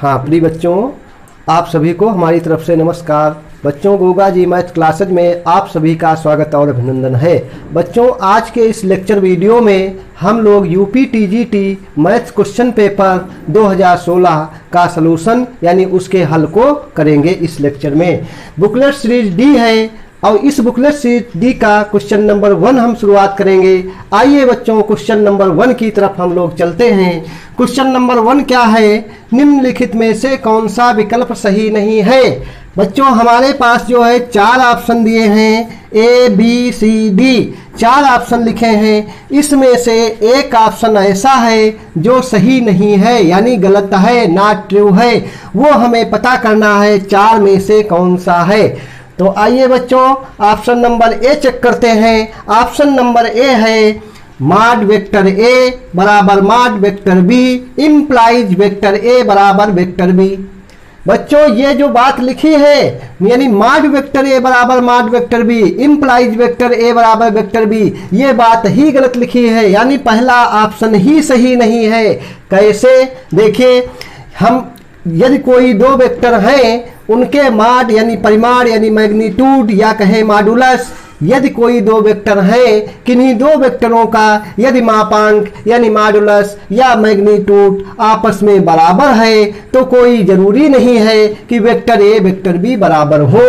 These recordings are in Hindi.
हाँ प्रिय बच्चों, आप सभी को हमारी तरफ से नमस्कार। बच्चों, गोगा जी मैथ क्लासेज में आप सभी का स्वागत और अभिनंदन है। बच्चों, आज के इस लेक्चर वीडियो में हम लोग UP TGT math question paper 2016 का सलूशन यानी उसके हल को करेंगे। इस लेक्चर में बुकलेट सीरीज डी है और इस बुकलेट सीरीज डी का क्वेश्चन नंबर 1 हम शुरुआत करेंगे। आइए बच्चों, क्वेश्चन नंबर 1 की तरफ हम लोग चलते हैं। क्वेश्चन नंबर 1 क्या है? निम्नलिखित में से कौन सा विकल्प सही नहीं है? बच्चों, हमारे पास जो है 4 ऑप्शन दिए हैं, A B C D 4 option लिखे हैं। इसमें से एक ऑप्शन ऐसा है जो सही नहीं है यानी गलत है, नॉट ट्रू है। वो हमें पता करना है 4 में से कौन सा है। तो आइए बच्चों, ऑप्शन नंबर ए चेक करते हैं। ऑप्शन नंबर ए है मॉड वेक्टर ए बराबर mod vector B implies vector A बराबर वेक्टर बी। बच्चों, ये जो बात लिखी है यानी मॉड वेक्टर ए बराबर mod vector B implies vector A बराबर वेक्टर बी, ये बात ही गलत लिखी है यानी पहला ऑप्शन ही सही नहीं है। कैसे? देखिए, हम यदि कोई 2 वेक्टर हैं उनके मॉड यानी परिमाण यानी मैग्नीट्यूड या कहें मॉडुलस, यदि कोई 2 वेक्टर हैं, किन्हीं 2 वेक्टरों का यदि मापांक यानी मॉडुलस या मैग्नीट्यूड आपस में बराबर है तो कोई जरूरी नहीं है कि वेक्टर ए वेक्टर बी बराबर हो।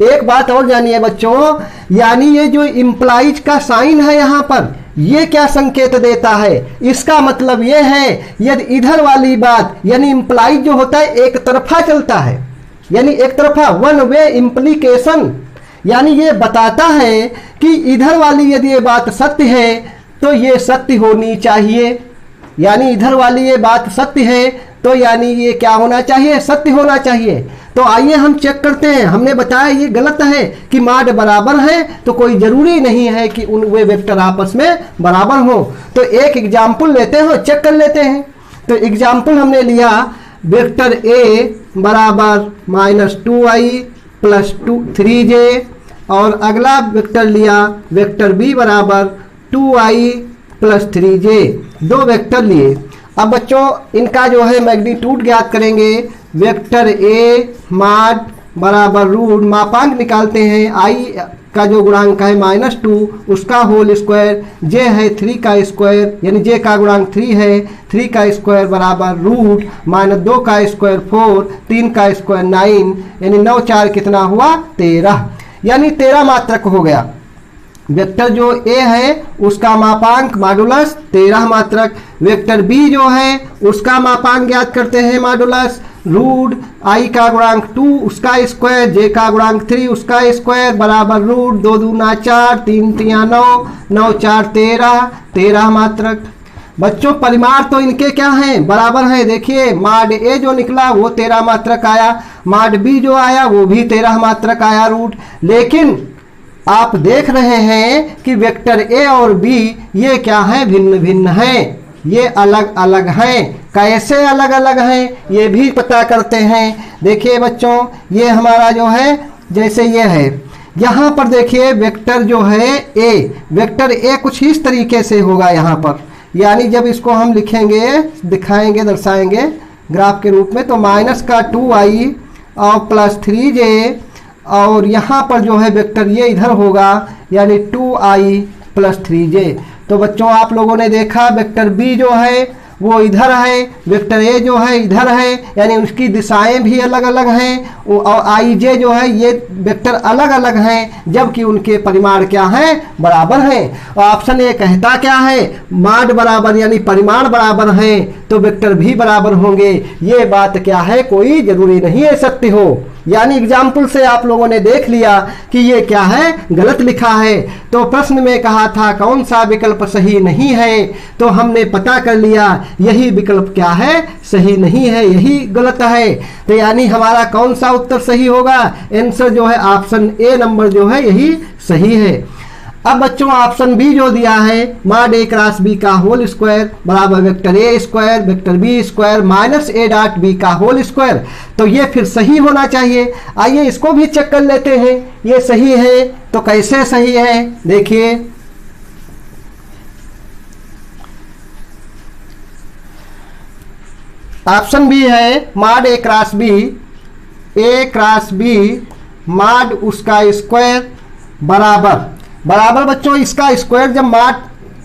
एक बात और जानिए बच्चों, यानी ये जो इम्प्लाइज का साइन है यहाँ पर, ये क्या संकेत देता है? इसका मतलब ये है यदि इधर वाली बात यानी इम्प्लाइज जो होता है एक तरफा चलता है यानी एक तरफा वन वे इम्प्लीकेशन, यानी ये बताता है कि इधर वाली यदि ये बात सत्य है तो ये सत्य होनी चाहिए, यानी इधर वाली ये बात सत्य है तो यानी ये क्या होना चाहिए? सत्य होना चाहिए। तो आइए हम चेक करते हैं। हमने बताया ये गलत है कि मॉड बराबर है तो कोई जरूरी नहीं है कि उन वे वेक्टर आपस में बराबर हो। तो एक एग्जाम्पल लेते हैं, चेक कर लेते हैं। तो एग्जाम्पल हमने लिया वेक्टर ए बराबर -2i प्लस 3j और अगला वेक्टर लिया वेक्टर बी बराबर 2i प्लस 3j। 2 वेक्टर लिए। अब बच्चों, इनका जो है मैग्नीट्यूड ज्ञात करेंगे। वेक्टर ए मॉड बराबर रूट मापांक निकालते हैं, आई का जो गुणांक है -2 उसका होल स्क्वायर, जे है 3 का स्क्वायर यानी जे का गुणांक 3 है, 3 का स्क्वायर बराबर रूट -2 का स्क्वायर 4, 3 का स्क्वायर 9 यानी 9 4 कितना हुआ? 13 यानी 13 मात्रक हो गया। वेक्टर जो ए है उसका मापांक मॉडुलस 13 मात्रक। वेक्टर बी जो है उसका मापांक ज्ञात करते हैं मॉडुलस रूट आई का गुणांक 2 उसका स्क्वायर, जे का गुणांक 3 उसका स्क्वायर बराबर रूट 2 दूना 4 3 3 9 9 4 13 मात्रक। बच्चों, परिमाण तो इनके क्या हैं? बराबर हैं। देखिए, मॉड ए जो निकला वो 13 मात्रक आया, मॉड बी जो आया वो भी 13 मात्रक आया रूट। लेकिन आप देख रहे हैं कि वेक्टर ए और बी ये क्या है? भिन्न भिन्न हैं, ये अलग अलग हैं। कैसे अलग अलग हैं ये भी पता करते हैं। देखिए बच्चों, ये हमारा जो है जैसे ये है, यहाँ पर देखिए वेक्टर जो है ए, वेक्टर ए कुछ इस तरीके से होगा यहाँ पर, यानी जब इसको हम लिखेंगे, दिखाएंगे, दर्शाएंगे ग्राफ के रूप में तो -2i और प्लस 3j और यहाँ पर जो है वेक्टर ये इधर होगा यानी 2i प्लस 3j। तो बच्चों, आप लोगों ने देखा वेक्टर बी जो है वो इधर है, वेक्टर ए जो है इधर है यानी उसकी दिशाएं भी अलग अलग हैं और आई जे जो है ये वेक्टर अलग अलग हैं जबकि उनके परिमाण क्या हैं? बराबर हैं। और ऑप्शन ए कहता क्या है? मॉड बराबर यानी परिमाण बराबर हैं तो वेक्टर भी बराबर होंगे। ये बात क्या है? कोई जरूरी नहीं है सत्य हो। यानी एग्जाम्पल से आप लोगों ने देख लिया कि ये क्या है? गलत लिखा है। तो प्रश्न में कहा था कौन सा विकल्प सही नहीं है, तो हमने पता कर लिया यही विकल्प क्या है? सही नहीं है, यही गलत है। तो यानी हमारा कौन सा उत्तर सही होगा? आंसर जो है ऑप्शन ए नंबर जो है यही सही है। अब बच्चों, ऑप्शन बी जो दिया है मॉड ए क्रॉस बी का होल स्क्वायर बराबर vector A square vector B square minus A dot B का होल स्क्वायर, तो ये फिर सही होना चाहिए। आइए इसको भी चेक कर लेते हैं, ये सही है तो कैसे सही है? देखिए, ऑप्शन बी है माड ए क्रॉस बी माड उसका स्क्वायर बराबर बच्चों इसका स्क्वायर, जब माड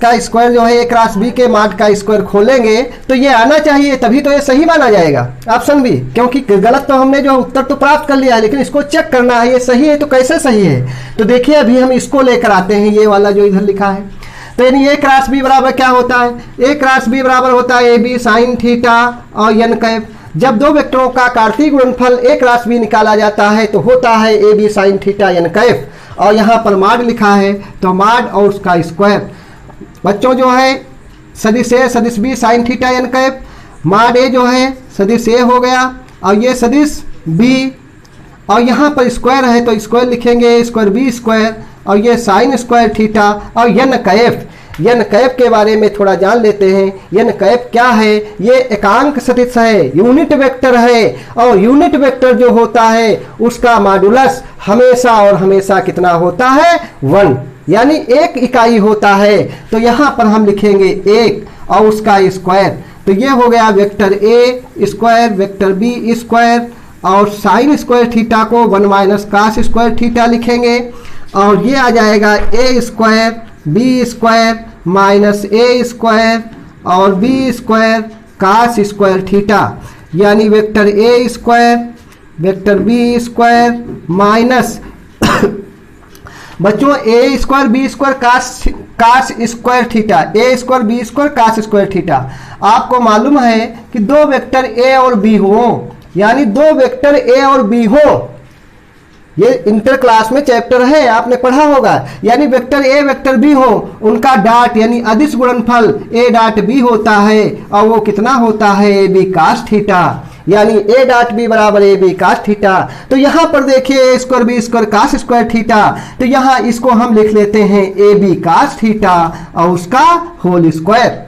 का स्क्वायर जो है ए क्रॉस बी के माड का स्क्वायर खोलेंगे तो ये आना चाहिए, तभी तो ये सही माना जाएगा ऑप्शन बी। क्योंकि गलत तो हमने जो उत्तर तो प्राप्त कर लिया है, लेकिन इसको चेक करना है ये सही है तो कैसे सही है। तो देखिए अभी हम इसको लेकर आते हैं, ये वाला जो इधर लिखा है। तो यानी ए क्रॉस बी बराबर क्या होता है, ए क्रॉस बी बराबर होता है ए बी साइन थीटा और एन कैप। जब दो वेक्टरों का कार्तीय गुणनफल ए क्रॉस बी निकाला जाता है तो होता है A B sine theta N cap, और यहाँ पर माड लिखा है तो माड और उसका स्क्वायर। बच्चों जो है सदिश ए सदिश B sine theta N cap, mod A जो है सदिश ए हो गया और ये सदिश बी, और यहाँ पर स्क्वायर है तो स्क्वायर लिखेंगे स्क्वायर बी स्क्वायर, और ये साइन स्क्वायर थीटा और एन कैप। एन कैप के बारे में थोड़ा जान लेते हैं। एन कैप क्या है, ये एकांक सदिश है, यूनिट वेक्टर है, और यूनिट वेक्टर जो होता है उसका मॉडुलस हमेशा और हमेशा कितना होता है 1, यानी एक इकाई होता है। तो यहाँ पर हम लिखेंगे 1 और उसका स्क्वायर। तो ये हो गया vector A square vector B square, और साइन स्क्वायर थीटा को 1 माइनस कास स्क्वायर थीटा लिखेंगे, और ये आ जाएगा A square B square minus A square और B square cos square theta, यानी vector A square vector B square minus बच्चों A square B square cos square theta, A square B square cos square theta. आपको मालूम है कि दो वेक्टर ए और बी हो, यानी दो वेक्टर ए और बी हो, ये इंटर क्लास में चैप्टर है आपने पढ़ा होगा। यानी वेक्टर ए वेक्टर बी हो, उनका डॉट यानी अदिश गुणनफल ए डॉट बी होता है, और वो कितना होता है ए बी कास थीटा, यानी ए डॉट बी बराबर ए बी कास थीटा। तो यहाँ पर देखिए A square B square cos square theta, तो यहाँ इसको हम लिख लेते हैं ए बी कास थीटा और उसका होल स्क्वायर,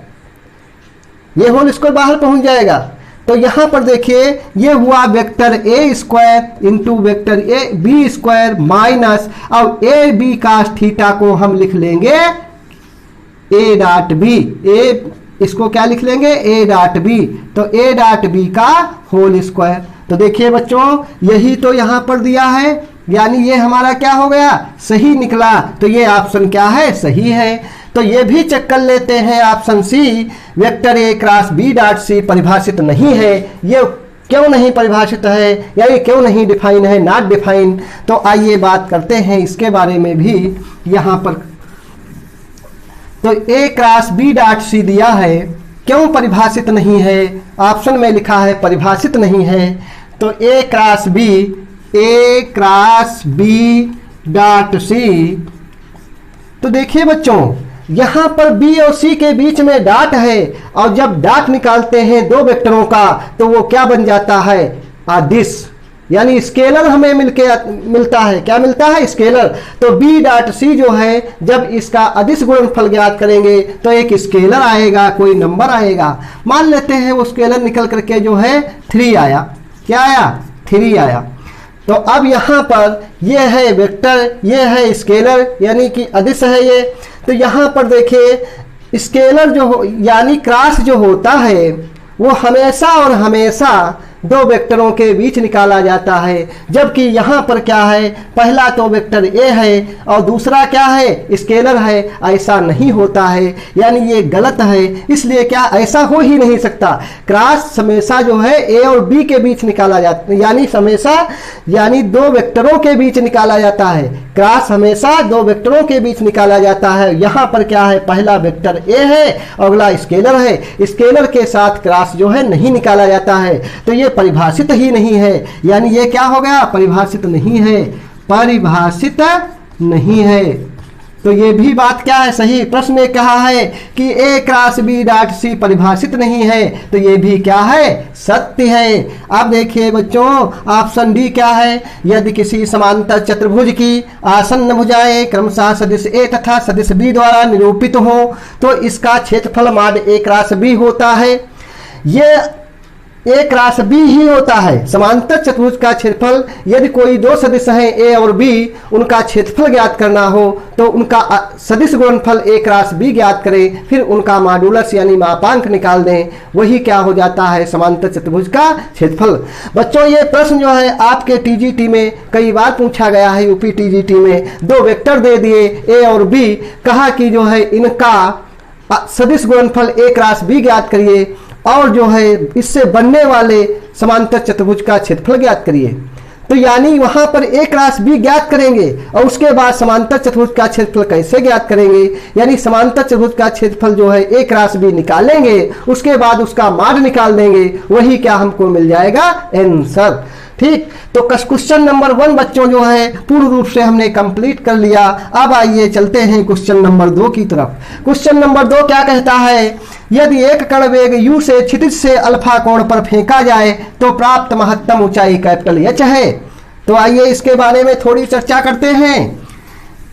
ये होल स्क्वायर बाहर पहुंच जाएगा। तो यहाँ पर देखिए ये हुआ vector A square into vector A B square minus, और ए बी कास थीटा को हम लिख लेंगे ए डॉट बी, ए इसको क्या लिख लेंगे ए डॉट बी, तो ए डॉट बी का होल स्क्वायर। तो देखिए बच्चों यही तो यहाँ पर दिया है, यानी ये हमारा क्या हो गया सही निकला। तो ये ऑप्शन क्या है सही है। तो ये भी चेक कर लेते हैं option C, vector A cross B dot C परिभाषित नहीं है। ये क्यों नहीं परिभाषित है, यानी क्यों नहीं डिफाइन है, नॉट डिफाइन। तो आइए बात करते हैं इसके बारे में भी यहाँ पर। तो ए क्रॉस बी डॉट सी दिया है, क्यों परिभाषित नहीं है, ऑप्शन में लिखा है परिभाषित नहीं है। तो ए क्रॉस बी डॉट सी, तो देखिए बच्चों यहाँ पर बी और सी के बीच में डॉट है, और जब डॉट निकालते हैं दो वेक्टरों का तो वो क्या बन जाता है अदिश, यानी स्केलर हमें मिलता है। क्या मिलता है स्केलर। तो बी डॉट सी जो है जब इसका अदिश गुणनफल ज्ञात करेंगे तो एक स्केलर आएगा, कोई नंबर आएगा। मान लेते हैं वो स्केलर निकल करके जो है 3 आया। क्या आया 3 आया। तो अब यहाँ पर ये है वेक्टर, ये है स्केलर यानी कि अदिश है ये। तो यहाँ पर देखिए स्केलर जो यानी क्रॉस जो होता है वो हमेशा और हमेशा दो वेक्टरों के बीच निकाला जाता है, जबकि यहाँ पर क्या है पहला तो वेक्टर ए है और दूसरा क्या है स्केलर है। ऐसा नहीं होता है, यानी ये गलत है। इसलिए क्या ऐसा हो ही नहीं सकता। क्रॉस हमेशा जो है ए और बी के बीच निकाला जाता है, यानी हमेशा यानी दो वेक्टरों के बीच निकाला जाता है। क्रॉस हमेशा दो वेक्टरों के बीच निकाला जाता है। यहाँ पर क्या है पहला वेक्टर ए है और अगला स्केलर है। स्केलर के साथ क्रॉस जो है नहीं निकाला जाता है, तो ये परिभाषित ही नहीं है। यानी ये क्या हो गया परिभाषित नहीं है, परिभाषित नहीं है। तो ये भी बात क्या है सही। प्रश्न में कहा है कि ए क्रॉस बी डॉट सी परिभाषित नहीं है, तो ये भी क्या है सत्य है। अब देखिए बच्चों ऑप्शन डी क्या है। यदि किसी समांतर चतुर्भुज की आसन्न भुजाएं क्रमशः सदिश ए तथा सदिश बी द्वारा निरूपित हो तो इसका क्षेत्रफल मॉड ए क्रॉस बी होता है। ये ए क्रॉस बी ही होता है। समांतर चतुर्भुज का क्षेत्रफल यदि कोई दो सदिश हैं ए और बी, उनका क्षेत्रफल ज्ञात करना हो तो उनका सदिश गुणनफल ए क्रॉस बी ज्ञात करें, फिर उनका मॉडुलस यानी मापांक निकाल दें, वही क्या हो जाता है समांतर चतुर्भुज का क्षेत्रफल। बच्चों ये प्रश्न जो है आपके टीजीटी में कई बार पूछा गया है। यूपी टीजीटी में दो वेक्टर दे दिए ए और बी, कहा कि जो है इनका सदिश गुणनफल ए क्रॉस बी ज्ञात करिए और जो है इससे बनने वाले समांतर चतुर्भुज का क्षेत्रफल ज्ञात करिए। तो यानी वहां पर ए क्रॉस बी ज्ञात करेंगे और उसके बाद समांतर चतुर्भुज का क्षेत्रफल कैसे ज्ञात करेंगे, यानी समांतर चतुर्भुज का क्षेत्रफल जो है ए क्रॉस बी निकालेंगे, उसके बाद उसका माड निकाल देंगे, वही क्या हमको मिल जाएगा आंसर। ठीक, तो क्वेश्चन नंबर 1 बच्चों जो है पूर्ण रूप से हमने कंप्लीट कर लिया। अब आइए चलते हैं क्वेश्चन नंबर 2 की तरफ। क्वेश्चन नंबर 2 क्या कहता है, यदि एक कण वेग u से क्षितिज से अल्फा कोण पर फेंका जाए तो प्राप्त महत्तम ऊंचाई कैपिटल एच है। तो आइए इसके बारे में थोड़ी चर्चा करते हैं।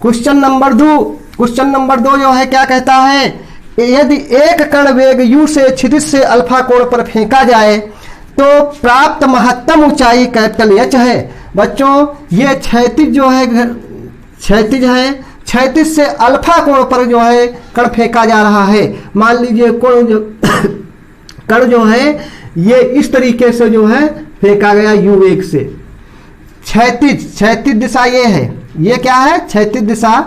क्वेश्चन नंबर 2 जो है क्या कहता है, यदि एक कण वेग u से क्षितिज से अल्फा कोण पर फेंका जाए तो प्राप्त महत्तम ऊंचाई कैपिटल एच है। बच्चों ये क्षैतिज जो है क्षैतिज से अल्फा कोण पर जो है कण फेंका जा रहा है। मान लीजिए कण जो है ये इस तरीके से जो है फेंका गया u वेग से। क्षैतिज दिशा ये है, ये क्या है क्षैतिज दिशा।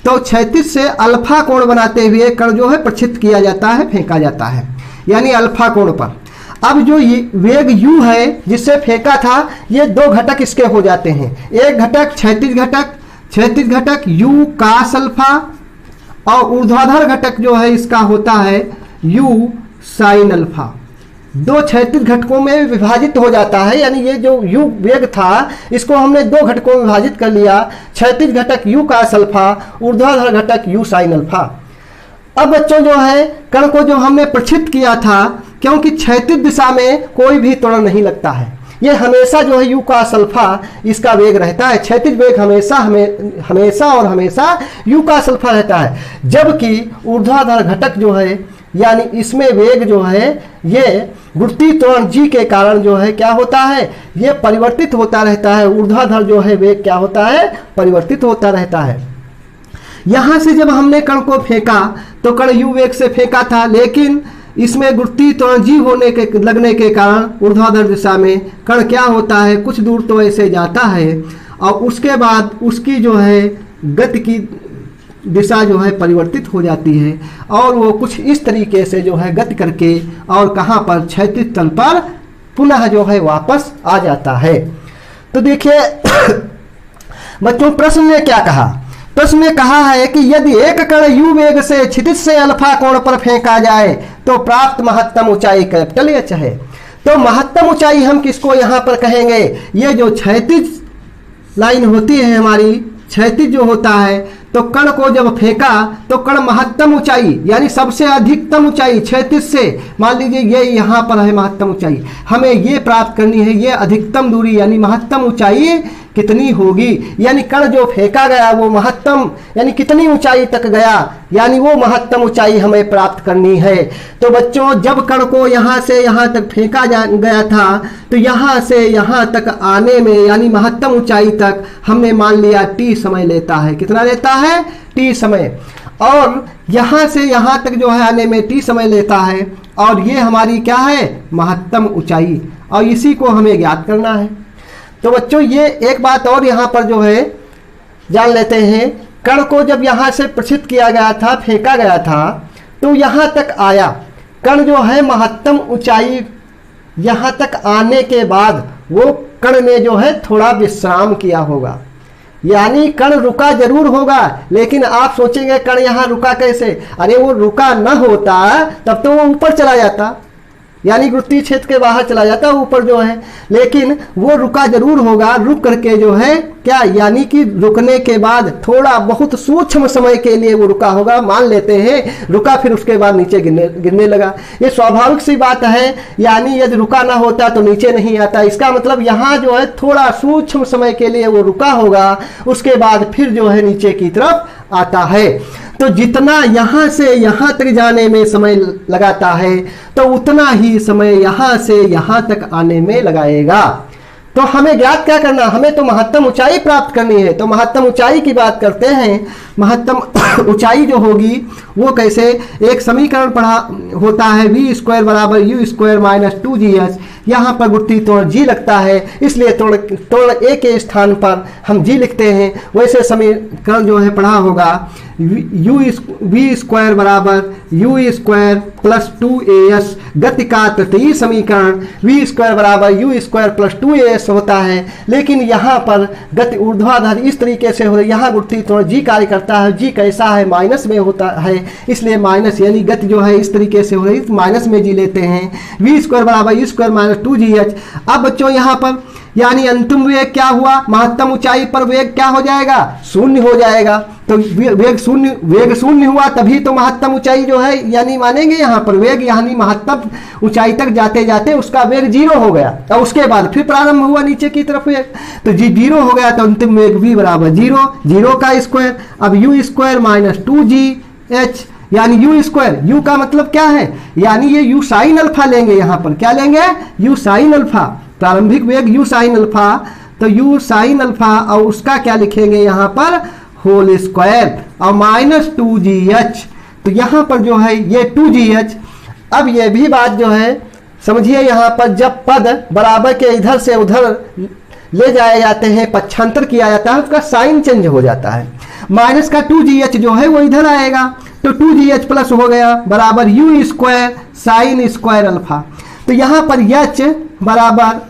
तो क्षैतिज से अल्फा कोण बनाते हुए कण जो है प्रक्षिप्त किया जाता है, फेंका जाता है, यानी अल्फा कोण पर। अब जो ये वेग u है जिससे फेंका था, ये दो घटक इसके हो जाते हैं। एक घटक क्षैतिज घटक u cos अल्फा और ऊर्ध्वाधर घटक जो है इसका होता है u sin अल्फा। दो क्षैतिज घटकों में विभाजित हो जाता है, यानी ये जो u वेग था इसको हमने दो घटकों में विभाजित कर लिया। क्षैतिज घटक u cos अल्फा, ऊर्ध्वाधर घटक u sin अल्फा। अब बच्चों जो है कण को जो हमने प्रक्षिप्त किया था, क्योंकि क्षैतिज दिशा में कोई भी त्वरण नहीं लगता है, ये हमेशा जो है u cos अल्फा इसका वेग रहता है। क्षैतिज वेग हमेशा u cos अल्फा रहता है, जबकि ऊर्ध्वाधर घटक जो है यानी इसमें वेग जो है ये गुरुत्वीय त्वरण g के कारण जो है क्या होता है, ये परिवर्तित होता रहता है। ऊर्ध्वाधर जो है वेग क्या होता है, परिवर्तित होता रहता है। यहां से जब हमने कण को फेंका तो कण u वेग से फेंका था, लेकिन इसमें गुरुत्वीय त्वरण g लगने के कारण ऊर्ध्वाधर दिशा में कण क्या होता है, कुछ दूर तो ऐसे जाता है और उसके बाद उसकी जो है गति की दिशा जो है परिवर्तित हो जाती है और वो कुछ इस तरीके से जो है गति करके और कहाँ पर क्षैतिज तल पर पुनः जो है वापस आ जाता है। तो देखिए बच्चों प्रश्न ने क्या कहा, प्रश्न ने कहा है कि यदि एक कण u वेग से क्षितिज से अल्फा कोण पर फेंका जाए तो प्राप्त महत्तम ऊंचाई कैपिटल एच है। तो महत्तम ऊंचाई हम किसको यहाँ पर कहेंगे, ये जो क्षैतिज लाइन होती है हमारी, क्षैतिज जो होता है, तो कण को जब फेंका तो कण महत्तम ऊंचाई यानी सबसे अधिकतम ऊंचाई क्षैतिज से, मान लीजिए ये यहाँ पर है महत्तम ऊंचाई, हमें ये प्राप्त करनी है, ये अधिकतम दूरी यानी महत्तम ऊंचाई कितनी होगी, यानी कण जो फेंका गया वो महत्तम यानी कितनी ऊंचाई तक गया, यानी वो महत्तम ऊंचाई हमें प्राप्त करनी है। तो बच्चों जब कण को यहाँ से यहाँ तक फेंका गया था तो यहाँ से यहाँ तक आने में यानी महत्तम ऊंचाई तक हमने मान लिया t समय लेता है। कितना लेता है, t समय, और यहाँ से यहाँ तक जो है आने में t समय लेता है और ये हमारी क्या है, महत्तम ऊंचाई, और इसी को हमें ज्ञात करना है। तो बच्चों ये एक बात और यहाँ पर जो है जान लेते हैं, कण को जब यहाँ से प्रक्षिप्त किया गया था, फेंका गया था, तो यहाँ तक आया कण जो है महत्तम ऊंचाई, यहाँ तक आने के बाद वो कण ने जो है थोड़ा विश्राम किया होगा, यानी कण रुका जरूर होगा। लेकिन आप सोचेंगे कण यहाँ रुका कैसे, अरे वो रुका न होता तब तो वो ऊपर चला जाता, यानी गुरुत्वीय क्षेत्र के बाहर चला जाता है ऊपर जो है, लेकिन वो रुका जरूर होगा। रुक करके जो है क्या, यानी कि रुकने के बाद थोड़ा बहुत सूक्ष्म समय के लिए वो रुका होगा, मान लेते हैं रुका, फिर उसके बाद नीचे गिरने लगा। ये स्वाभाविक सी बात है, यानी यदि रुका ना होता तो नीचे नहीं आता। इसका मतलब यहाँ जो है थोड़ा सूक्ष्म समय के लिए वो रुका होगा, उसके बाद फिर जो है नीचे की तरफ आता है। तो जितना यहाँ से यहाँ तक जाने में समय लगाता है तो उतना ही समय यहाँ से यहाँ तक आने में लगाएगा। तो हमें ज्ञात क्या करना, हमें तो महत्तम ऊंचाई प्राप्त करनी है। तो महत्तम ऊंचाई की बात करते हैं। महत्तम ऊंचाई जो होगी वो कैसे, एक समीकरण पढ़ा होता है v स्क्वायर बराबर यू स्क्वायर माइनस 2gh। यहाँ पर गुत्थी तोड़ g लगता है, इसलिए तोड़ a के स्थान पर हम g लिखते हैं। वैसे समीकरण जो है पढ़ा होगा v स्क्वायर बराबर यू स्क्वायर प्लस 2as। गति का तृतीय समीकरण v स्क्वायर बराबर यू स्क्वायर प्लस 2as होता है, लेकिन यहाँ पर गति ऊर्ध्वाधर इस तरीके से हो रही है। यहाँ गुत्थी तोड़ g कार्य करता है, g कैसा है, माइनस में होता है, इसलिए माइनस यानी गति जो है इस तरीके से हो रही है, माइनस में g लेते हैं। v स्क्वायर बराबर यू स्क्वायर माइनस 2gh। अब बच्चों यहाँ पर यानी अंतिम वेग क्या हुआ, महत्तम ऊंचाई पर वेग क्या हो जाएगा, शून्य हो जाएगा। तो वेग शून्य हुआ तभी तो महत्तम ऊंचाई जो है यानी मानेंगे यहाँ पर वेग यानी महत्तम ऊंचाई तक जाते जाते उसका वेग 0 हो गया और उसके बाद फिर प्रारंभ हुआ नीचे की तरफ वेग, तो जी 0 हो गया। तो अंतिम वेग v बराबर 0, 0 का स्क्वायर। अब यू स्क्वायर माइनस 2gh यानी यू स्क्वायर, यू का मतलब क्या है, यानी ये यू साइन अल्फा लेंगे। यहाँ पर क्या लेंगे, यू साइन अल्फा, प्रारंभिक वेग यू साइन अल्फा। तो यू साइन अल्फा और उसका क्या लिखेंगे यहाँ पर होल स्क्वायर और माइनस 2gh। तो यहाँ पर जो है ये 2gh। अब ये भी बात जो है समझिए, यहाँ पर जब पद बराबर के इधर से उधर ले जाए जाते हैं, पक्षांतर किया जाता है, उसका साइन चेंज हो जाता है। माइनस का 2gh जो है वो इधर आएगा, तो 2gh प्लस हो गया बराबर U square sine square alpha. तो यहाँ पर h बराबर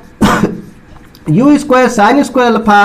U square sine square alpha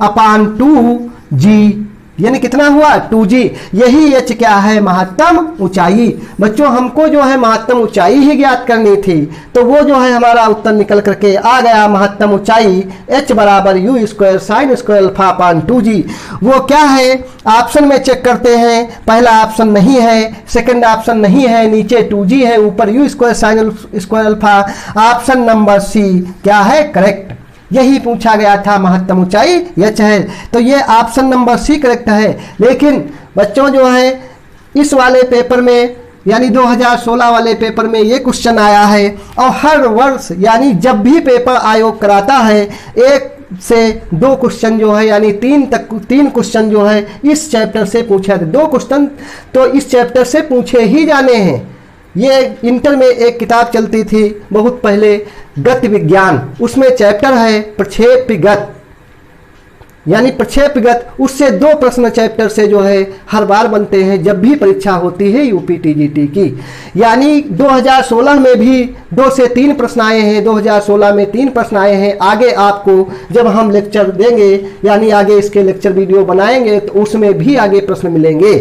अपान 2g यानी कितना हुआ 2g। यही h क्या है, महत्तम ऊंचाई। बच्चों हमको जो है महत्तम ऊंचाई ही ज्ञात करनी थी, तो वो जो है हमारा उत्तर निकल करके आ गया महत्तम ऊंचाई h बराबर U square sine square alpha अपान 2g। वो क्या है, ऑप्शन में चेक करते हैं, पहला ऑप्शन नहीं है, सेकंड ऑप्शन नहीं है, नीचे 2g है, ऊपर u square sine square alpha. Option number C क्या है करेक्ट, यही पूछा गया था, महत्तम ऊंचाई h है। तो ये ऑप्शन नंबर सी करेक्ट है। लेकिन बच्चों जो है इस वाले पेपर में यानी 2016 वाले पेपर में ये क्वेश्चन आया है, और हर वर्ष यानी जब भी पेपर आयोग कराता है 1 से 2 क्वेश्चन जो है यानी 3 क्वेश्चन जो है इस चैप्टर से पूछा था। 2 क्वेश्चन तो इस चैप्टर से पूछे ही जाने हैं। ये इंटर में एक किताब चलती थी बहुत पहले, गति विज्ञान, उसमें चैप्टर है प्रक्षेपगत यानी प्रक्षेपगत, उससे 2 प्रश्न चैप्टर से जो है हर बार बनते हैं जब भी परीक्षा होती है यूपीटीजीटी की। यानी 2016 में भी 2 से 3 प्रश्न आए हैं, 2016 में 3 प्रश्न आए हैं। आगे आपको जब हम लेक्चर देंगे यानी आगे इसके लेक्चर वीडियो बनाएंगे तो उसमें भी आगे प्रश्न मिलेंगे।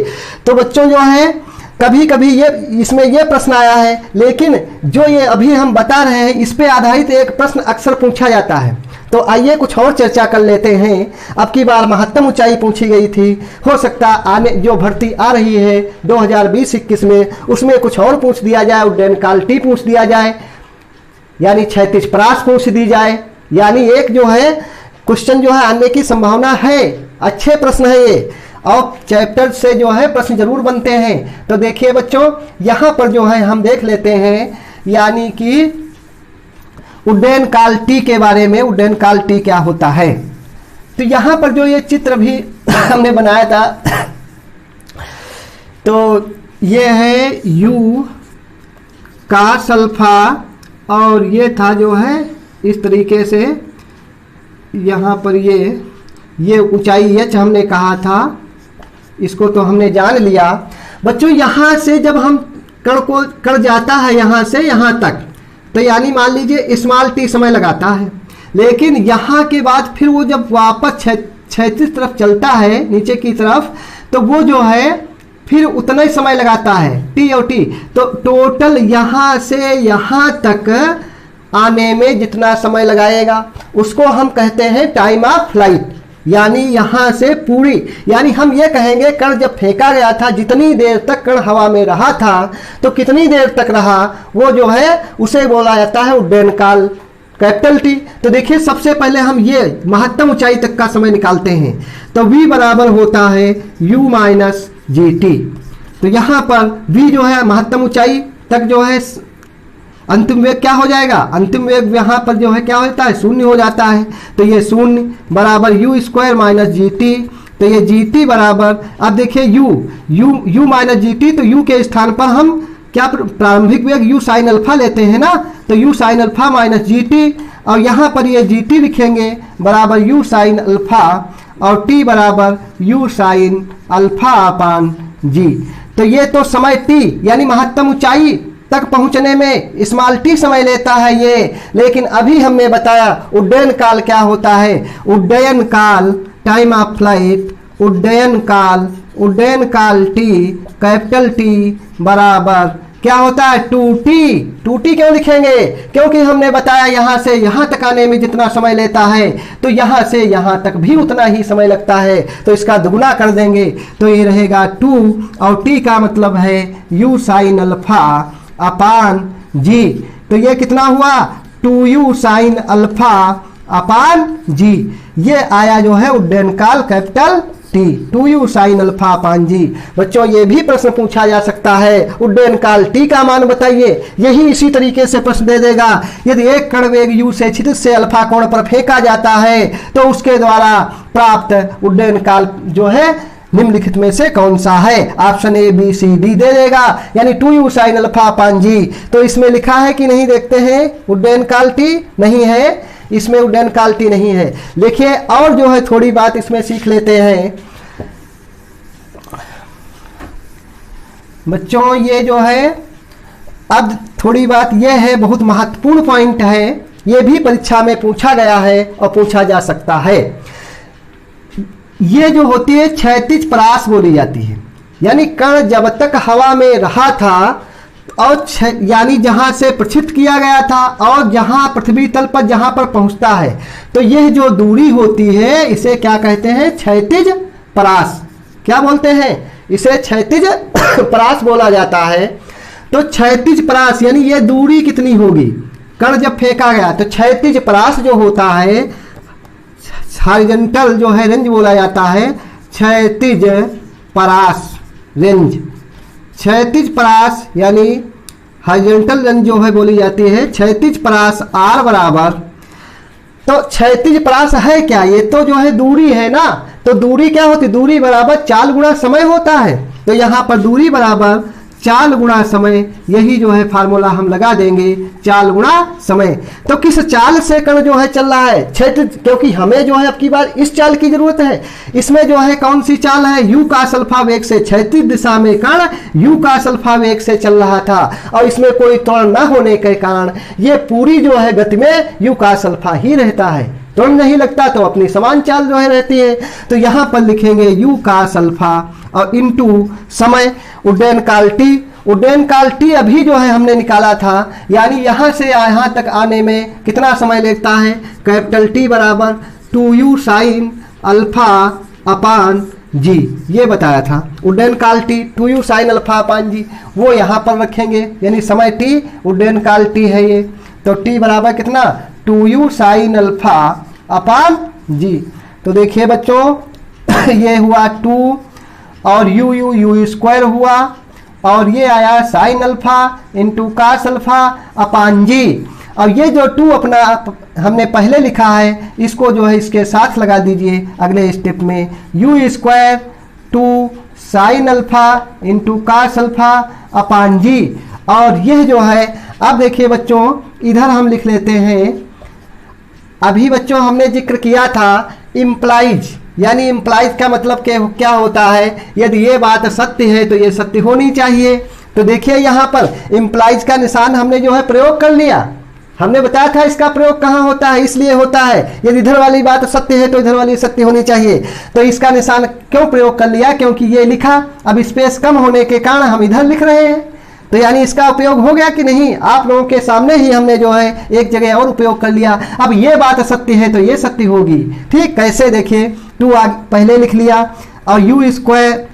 तो बच्चों जो है कभी कभी ये इसमें ये प्रश्न आया है, लेकिन जो ये अभी हम बता रहे हैं इस पे आधारित एक प्रश्न अक्सर पूछा जाता है। तो आइए कुछ और चर्चा कर लेते हैं। अब की बार महत्तम ऊंचाई पूछी गई थी, हो सकता आने जो भर्ती आ रही है 2020-21 में उसमें कुछ और पूछ दिया जाए, उड्डयन काल टी पूछ दिया जाए, यानी क्षैतिज परास पूछ दी जाए, यानी एक जो है क्वेश्चन जो है आने की संभावना है। अच्छे प्रश्न है ये, और चैप्टर से जो है प्रश्न जरूर बनते हैं। तो देखिए बच्चों यहाँ पर जो है हम देख लेते हैं यानी कि उड्डयन काल टी के बारे में, उड्डयन काल टी क्या होता है। तो यहाँ पर जो ये चित्र भी हमने बनाया था, तो ये है यू कास अल्फा और ये था जो है इस तरीके से, यहाँ पर ये ऊंचाई h हमने कहा था, इसको तो हमने जान लिया। बच्चों यहाँ से जब हम कण जाता है यहाँ से यहाँ तक, तो यानी मान लीजिए स्मॉल टी समय लगाता है, लेकिन यहाँ के बाद फिर वो जब वापस क्षैतिज तरफ चलता है नीचे की तरफ, तो वो जो है फिर उतना ही समय लगाता है टी और टी। तो टोटल यहाँ से यहाँ तक आने में जितना समय लगाएगा उसको हम कहते हैं टाइम ऑफ फ्लाइट। यानी यहाँ से पूरी, यानी हम ये कहेंगे कण जब फेंका गया था जितनी देर तक कण हवा में रहा था तो कितनी देर तक रहा, वो जो है उसे बोला जाता है उड्डयन काल कैपिटल टी। तो देखिए सबसे पहले हम ये महत्तम ऊंचाई तक का समय निकालते हैं। तो v बराबर होता है u माइनस जी टी। तो यहाँ पर v जो है महत्तम ऊंचाई तक जो है अंतिम वेग क्या हो जाएगा, अंतिम वेग यहाँ पर जो है क्या होता है, शून्य हो जाता है। तो ये शून्य बराबर u square minus G T. तो ये जी टी बराबर, अब देखिए u माइनस जी टी, तो u के स्थान पर हम क्या प्रारंभिक वेग u साइन अल्फा लेते हैं ना, तो u sine alpha minus G T, और यहाँ पर ये जी टी लिखेंगे बराबर u साइन अल्फा और t बराबर u sign alpha upon G. तो ये तो समय t यानी महत्तम ऊंचाई तक पहुंचने में स्मॉल टी समय लेता है ये, लेकिन अभी हमने बताया उड्डयन काल क्या होता है। उड्डयन काल, टाइम ऑफ फ्लाइट, उड्डयन काल टी, कैपिटल टी बराबर क्या होता है 2t क्यों लिखेंगे, क्योंकि हमने बताया यहाँ से यहाँ तक आने में जितना समय लेता है तो यहाँ से यहाँ तक भी उतना ही समय लगता है, तो इसका दुगुना कर देंगे तो ये रहेगा 2 और t का मतलब है u sign alpha upon G. तो ये कितना हुआ 2u sine alpha upon G. ये आया जो है उड्डयन काल capital T, 2u sine alpha upon G. बच्चों ये भी प्रश्न पूछा जा सकता है, उड्डयन काल टी का मान बताइए, यही इसी तरीके से प्रश्न दे देगा। यदि एक कण वेग u से क्षितिज से अल्फा कोण पर फेंका जाता है तो उसके द्वारा प्राप्त उड्डयन काल जो है निम्नलिखित में से कौन सा है, option A B C D दे देगा, यानी 2u sine alpha upon G. तो इसमें लिखा है कि नहीं, देखते हैं, उड्डयन काल टी नहीं है, इसमें उड्डयन काल टी नहीं है। देखिए और जो है थोड़ी बात इसमें सीख लेते हैं बच्चों। ये जो है अब थोड़ी बात यह है, बहुत महत्वपूर्ण पॉइंट है, ये भी परीक्षा में पूछा गया है और पूछा जा सकता है। ये जो होती है क्षैतिज परास बोली जाती है, यानी कण जब तक हवा में रहा था और यानी जहां से प्रक्षिप्त किया गया था और जहां पृथ्वी तल पर जहां पर पहुंचता है, तो यह जो दूरी होती है इसे क्या कहते हैं, क्षैतिज परास। क्या बोलते हैं इसे, क्षैतिज परास बोला जाता है। तो क्षैतिज परास यानी ये दूरी कितनी होगी, कण जब फेंका गया तो क्षैतिज परास जो होता है, हॉरिजॉन्टल जो है रेंज बोला जाता है, क्षैतिज परास रेंज, क्षैतिज परास यानी हॉरिजॉन्टल रेंज जो है बोली जाती है, क्षैतिज परास आर बराबर। तो क्षैतिज परास है क्या, ये तो जो है दूरी है ना, तो दूरी क्या होती है, दूरी बराबर चाल गुणा समय होता है। तो यहाँ पर दूरी बराबर चाल गुणा समय, यही जो है फार्मूला हम लगा देंगे, चाल गुणा समय। तो किस चाल से कण जो है चल रहा है, क्षैतिज, क्योंकि हमें जो है अब की बार इस चाल की जरूरत है। इसमें जो है कौन सी चाल है, u का अल्फा वेग से क्षैतिज दिशा में कण u का अल्फा वेग से चल रहा था, और इसमें कोई त्वरण न होने के कारण ये पूरी जो है गति में u का अल्फा ही रहता है, त्वरण नहीं लगता, तो अपनी समान चाल जो है रहती है। तो यहाँ पर लिखेंगे u का अल्फा और इनटू समय, उड्डयन काल टी। उड्डयन काल टी अभी जो है हमने निकाला था, यानी यहाँ से यहाँ तक आने में कितना समय लगता है, कैपिटल टी बराबर 2u sine alpha upon G, ये बताया था। उड्डयन काल T 2u sine alpha upon G, वो यहाँ पर रखेंगे, यानी समय टी, उड्डयन काल टी है ये, तो टी बराबर कितना 2u sine alpha upon G. तो देखिए बच्चों ये हुआ 2 और u स्क्वायर हुआ, और ये आया sine alpha into cos alpha upon G. और ये जो 2 अपना हमने पहले लिखा है, इसको जो है इसके साथ लगा दीजिए अगले स्टेप में, u square 2 sine alpha into cos alpha upon G. और यह जो है, अब देखिए बच्चों इधर हम लिख लेते हैं, अभी बच्चों हमने जिक्र किया था इम्प्लाइज, यानी इम्प्लाइज का मतलब क्या होता है, यदि ये बात सत्य है तो ये सत्य होनी चाहिए। तो देखिए यहाँ पर इम्प्लाइज का निशान हमने जो है प्रयोग कर लिया, हमने बताया था इसका प्रयोग कहाँ होता है, इसलिए होता है यदि इधर वाली बात सत्य है तो इधर वाली सत्य होनी चाहिए। तो इसका निशान क्यों प्रयोग कर लिया, क्योंकि ये लिखा, अब स्पेस कम होने के कारण हम इधर लिख रहे हैं, तो यानी इसका उपयोग हो गया कि नहीं, आप लोगों के सामने ही हमने जो है एक जगह और उपयोग कर लिया। अब ये बात सत्य है तो ये सत्य होगी, ठीक, कैसे देखिए 2 पहले लिख लिया और u स्क्वायर,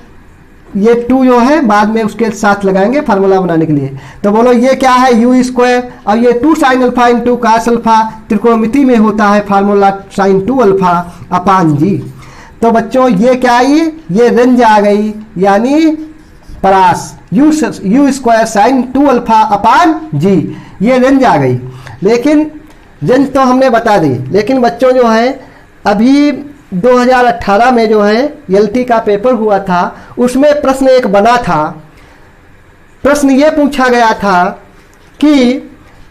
ये 2 जो है बाद में उसके साथ लगाएंगे फार्मूला बनाने के लिए। तो बोलो ये क्या है u स्क्वायर, और ये 2 sine alpha into cos alpha, त्रिकोणमिति में होता है formula sine 2 alpha upon G. तो बच्चों ये क्या आई, ये रेंज आ गई, यानी परास U square sine 2 alpha upon G, ये रेंज आ गई। लेकिन रेंज तो हमने बता दी, लेकिन बच्चों जो है अभी 2018 में जो है एलटी का पेपर हुआ था, उसमें प्रश्न एक बना था। प्रश्न ये पूछा गया था कि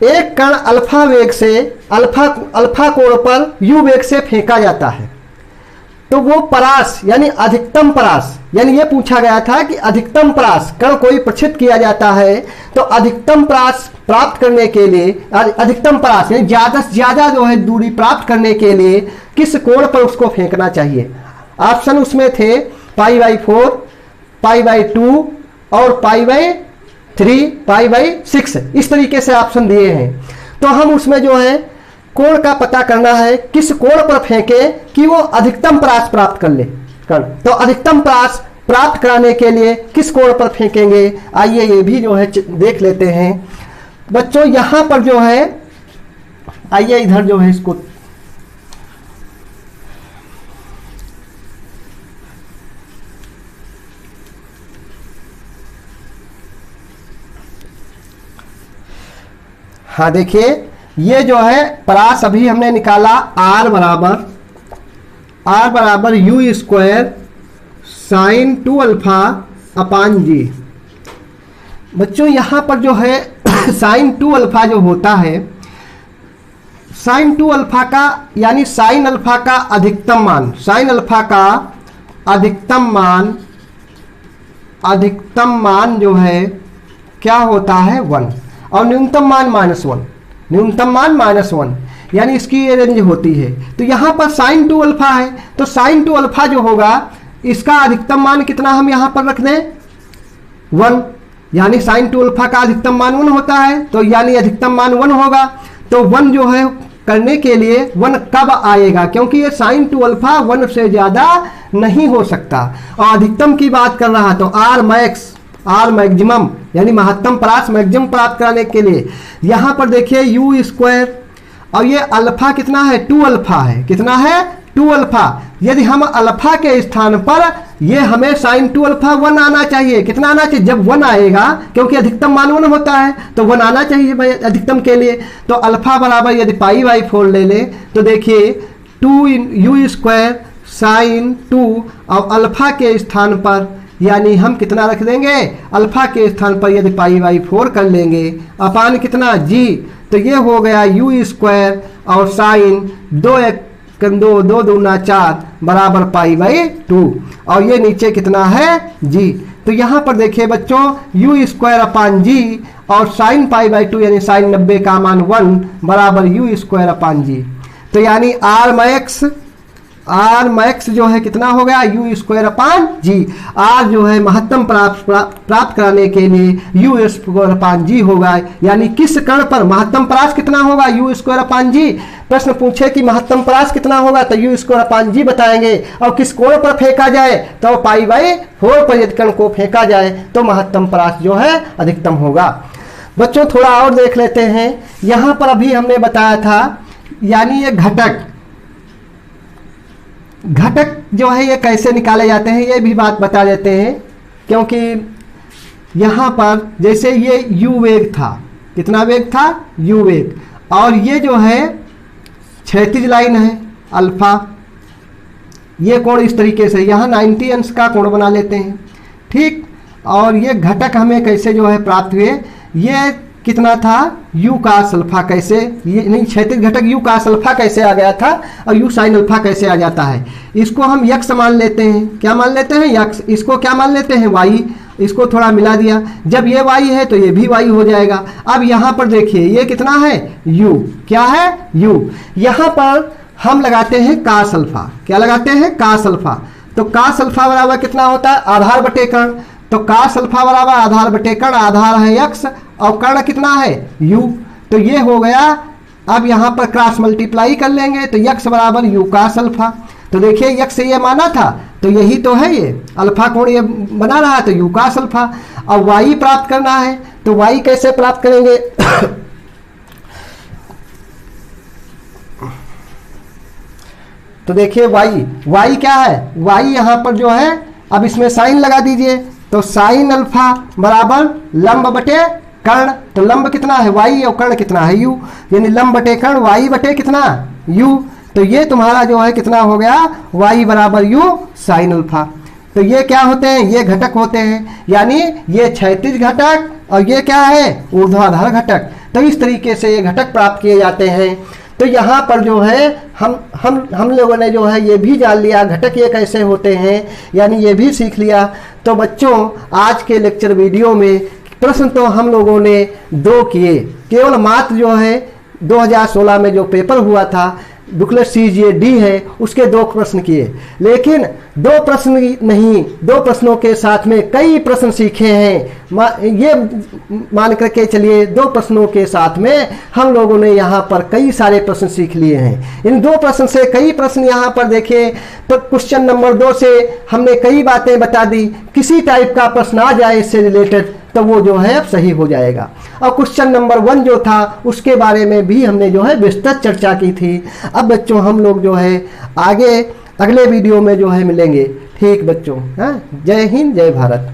एक कण अल्फा वेग से अल्फा कोण पर यू वेग से फेंका जाता है, तो वो परास यानी अधिकतम परास, यानी ये पूछा गया था कि अधिकतम परास कण कोई प्रक्षिप्त किया जाता है, तो अधिकतम परास प्राप्त करने के लिए, अधिकतम परास यानी ज्यादा से ज्यादा जो है दूरी प्राप्त करने के लिए किस कोण पर उसको फेंकना चाहिए। ऑप्शन उसमें थे π/4, π/2 और π/3, π/6, इस तरीके से ऑप्शन दिए हैं। तो हम उसमें जो है कोण का पता करना है, किस कोण पर फेंके कि वो अधिकतम परास प्राप्त कर ले कण। तो अधिकतम परास प्राप्त कराने के लिए किस कोण पर फेंकेंगे, आइए ये भी जो है देख लेते हैं। बच्चों यहां पर जो है, आइए इधर जो है इसको हाँ देखिए, ये जो है परास अभी हमने निकाला R बराबर U square sine 2 alpha upon G. बच्चों यहाँ पर जो है साइन 2 अल्फा जो होता है, साइन 2 अल्फा का यानी साइन अल्फा का अधिकतम मान, साइन अल्फा का अधिकतम मान जो है क्या होता है 1, और न्यूनतम मान -1, न्यूनतम मान -1, यानी इसकी ये रेंज होती है। तो यहाँ पर साइन 2 अल्फा है, तो साइन 2 अल्फा जो होगा इसका अधिकतम मान कितना हम यहाँ पर रख दें 1, यानी साइन 2 अल्फा का अधिकतम मान 1 होता है, तो यानी अधिकतम मान 1 होगा। तो 1 जो है करने के लिए 1 कब आएगा, क्योंकि ये साइन 2 अल्फा 1 से ज़्यादा नहीं हो सकता। और अधिकतम की बात कर रहा तो आर मैक्सिमम यानी महत्तम परास मैक्सिमम प्राप्त कराने के लिए यहाँ पर देखिए यू स्क्वायर, और ये अल्फा कितना है 2 अल्फा है, कितना है 2 अल्फा। यदि हम अल्फा के स्थान पर ये हमें साइन 2 अल्फा 1 आना चाहिए, कितना आना चाहिए, जब 1 आएगा, क्योंकि अधिकतम मान 1 होता है तो 1 आना चाहिए भाई अधिकतम के लिए। तो अल्फा बराबर यदि π/4 ले ले तो देखिए 2 यू स्क्वायर साइन 2, और अल्फा के स्थान पर यानी हम कितना रख देंगे, अल्फा के स्थान पर यदि π/4 कर लेंगे अपान कितना जी, तो ये हो गया यू स्क्वायर और साइन 2 × 2 2 दूना 4 बराबर π/2, और ये नीचे कितना है जी। तो यहाँ पर देखिए बच्चों यू स्क्वायर अपान जी और साइन π/2 यानी साइन 90 का मान 1 बराबर यू स्क्वायर अपान जी। तो यानी आर मैक्स जो है कितना हो गया u square upon g. R जो है महत्तम प्राप्त कराने के लिए यू स्क्वायर अपान जी होगा, यानी किस कण पर महत्तम परास कितना होगा यू स्क्वायर अपान जी। प्रश्न पूछे कि महत्तम परास कितना होगा तो यू स्क्वायर अपान जी बताएंगे, और किस कोण पर फेंका जाए तो π/4 पर यदि कण को फेंका जाए तो महत्तम परास जो है अधिकतम होगा। बच्चों थोड़ा और देख लेते हैं, यहाँ पर अभी हमने बताया था यानी ये घटक जो है ये कैसे निकाले जाते हैं ये भी बात बता देते हैं, क्योंकि यहाँ पर जैसे ये u वेग था, कितना वेग था u वेग, और ये जो है क्षैतिज लाइन है अल्फा, ये कोण इस तरीके से यहाँ 90 अंश का कोण बना लेते हैं, ठीक। और ये घटक हमें कैसे जो है प्राप्त हुए, ये कितना था u का अल्फा, कैसे ये नहीं क्षैतिज घटक u का अल्फा कैसे आ गया था और u साइन अल्फा कैसे आ जाता है। इसको हम यक्स मान लेते हैं, क्या मान लेते हैं यक्स, इसको क्या मान लेते हैं y, इसको थोड़ा मिला दिया, जब ये y है तो ये भी y हो जाएगा। अब यहाँ पर देखिए ये कितना है u, क्या है u, यहाँ पर हम लगाते हैं कास अल्फा, क्या लगाते हैं कास अल्फा। तो कास अल्फा बराबर कितना होता है आधार बटे कर्ण, तो कास अल्फा बराबर आधार बटे कर्ण, आधार है x और कर्ण कितना है u, तो ये हो गया। अब यहाँ पर क्रॉस मल्टीप्लाई कर लेंगे तो x बराबर u कास अल्फा, तो देखिए x से ये माना था तो यही तो है, ये अल्फा कोण ये बना रहा है तो u कास अल्फा। अब y प्राप्त करना है तो y कैसे प्राप्त करेंगे तो देखिए y क्या है, y यहाँ पर जो है अब इसमें साइन लगा दीजिए, तो साइन अल्फा बराबर लंब बटे कर्ण, तो लंब कितना है y और कर्ण कितना है u, यानी लंब बटे कर्ण y बटे कितना u। तो ये तुम्हारा जो है कितना हो गया y बराबर u साइन अल्फा। तो ये क्या होते हैं, ये घटक होते हैं, यानी ये क्षैतिज घटक और ये क्या है ऊर्ध्वाधर घटक। तो इस तरीके से ये घटक प्राप्त किए जाते हैं। तो यहाँ पर जो है हम लोगों ने जो है ये भी जान लिया घटक ये कैसे होते हैं, यानी ये भी सीख लिया। तो बच्चों आज के लेक्चर वीडियो में प्रश्न तो हम लोगों ने 2 किए, केवल मात्र जो है 2016 में जो पेपर हुआ था बुकलेट CGA D है उसके 2 प्रश्न किए, लेकिन 2 प्रश्न नहीं, 2 प्रश्नों के साथ में कई प्रश्न सीखे हैं। ये मान करके चलिए 2 प्रश्नों के साथ में हम लोगों ने यहाँ पर कई सारे प्रश्न सीख लिए हैं। इन 2 प्रश्न से कई प्रश्न यहाँ पर देखें तो क्वेश्चन नंबर 2 से हमने कई बातें बता दी। किसी टाइप का प्रश्न आ जाए इससे रिलेटेड तो वो जो है अब सही हो जाएगा। और क्वेश्चन नंबर 1 जो था उसके बारे में भी हमने जो है विस्तृत चर्चा की थी। अब बच्चों हम लोग जो है आगे अगले वीडियो में जो है मिलेंगे। ठीक बच्चों, हाँ, जय हिंद जय भारत।